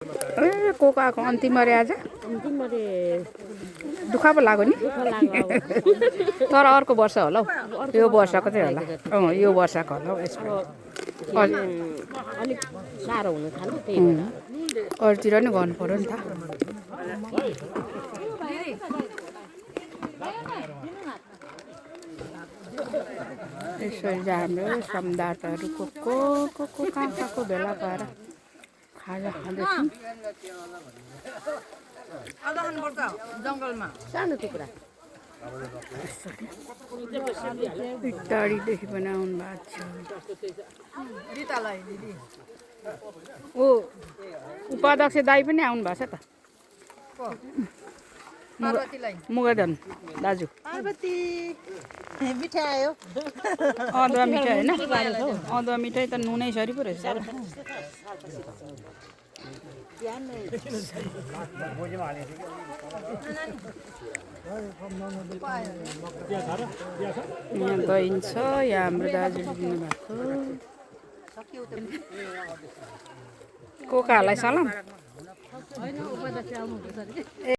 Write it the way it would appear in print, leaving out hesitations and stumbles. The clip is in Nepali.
ए कोकाको अन्तिम मरे आज अन्तिम मरे दुःख पो लाग्यो नि दुःख लाग्यो अब तर अर्को वर्ष होला हौ यो वर्षको चाहिँ होला यो वर्षको होला हौ यसमा अलिक साह्रो हुन थाल्यो त्यही भएर अरूतिर नि गर्नु पर्यो नि त यसरी चाहिँ हाम्रो सम्दाताहरूको को कहाँ कहाँको भेला भएर खाजा खाँदैछौँ सानो टुक्रा टाढीदेखि पनि आउनु भएको छ ओ उपाध्यक्ष दाई पनि आउनु भएको छ त मुगदन दाजु मिठाई आयो अदुवा मिठाई होइन अदुवा मिठाई त नुनै सरी पो रहेछ यहाँ दही छ यहाँ हाम्रो दाजुले दिनुभएको कोकाहरूलाई सलाम